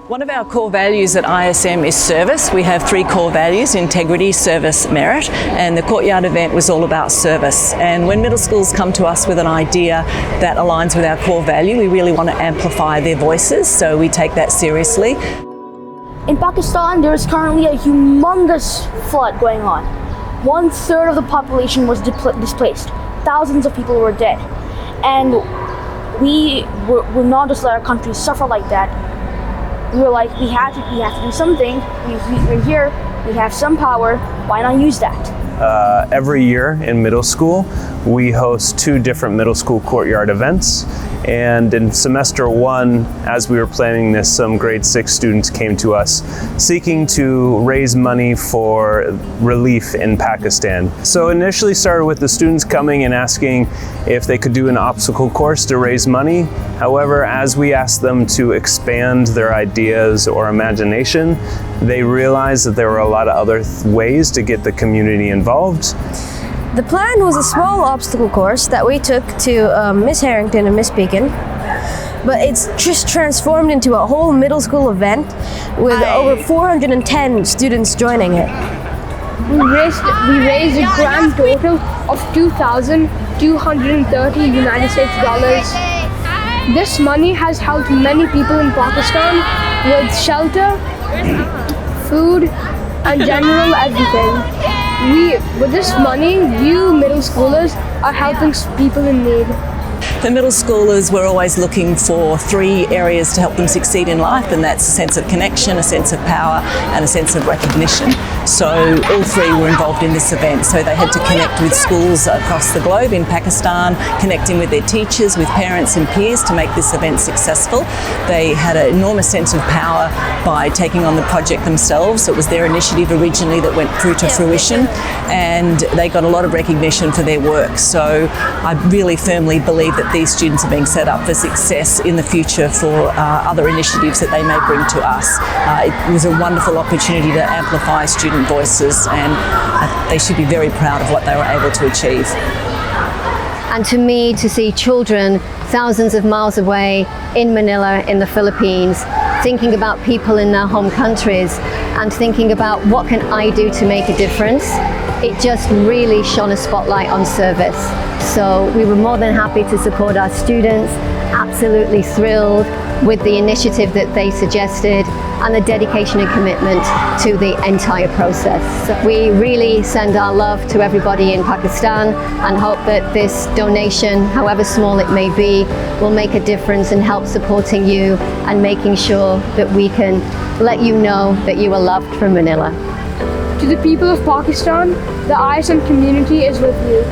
One of our core values at ISM is service. We have 3 core values: integrity, service, merit, and the courtyard event was all about service. And when middle schools come to us with an idea that aligns with our core value, we really want to amplify their voices, so we take that seriously. In Pakistan, there is currently a humongous flood going on. 1/3 of the population was displaced. Thousands of people were dead. And we will not just let our country suffer like that. We were like, we have to do something. We're here, we have some power, why not use that? Every year in middle school, we host 2 different middle school courtyard events. And in semester 1, as we were planning this, some grade 6 students came to us seeking to raise money for relief in Pakistan. So initially started with the students coming and asking if they could do an obstacle course to raise money. However, as we asked them to expand their ideas or imagination, they realized that there were a lot of other ways to get the community involved. The plan was a small obstacle course that we took to Miss Harrington and Miss Beacon, but it's just transformed into a whole middle school event with over 410 students joining it. We raised a grand total of $2,230 United States dollars. This money has helped many people in Pakistan with shelter, food, and general everything. With this money, you middle schoolers are helping people in need. The middle schoolers were always looking for 3 areas to help them succeed in life, and that's a sense of connection, a sense of power, and a sense of recognition. So all 3 were involved in this event. So they had to connect with schools across the globe in Pakistan, connecting with their teachers, with parents and peers to make this event successful. They had an enormous sense of power by taking on the project themselves. It was their initiative originally that went through to fruition, and they got a lot of recognition for their work. So I really firmly believe that these students are being set up for success in the future for other initiatives that they may bring to us. It was a wonderful opportunity to amplify student voices, and they should be very proud of what they were able to achieve. And to me, to see children thousands of miles away in Manila, in the Philippines, thinking about people in their home countries and thinking about what can I do to make a difference, it just really shone a spotlight on service. So we were more than happy to support our students, absolutely thrilled with the initiative that they suggested and the dedication and commitment to the entire process. We really send our love to everybody in Pakistan and hope that this donation, however small it may be, will make a difference in help supporting you and making sure that we can let you know that you are loved from Manila. To the people of Pakistan, the ISM community is with you.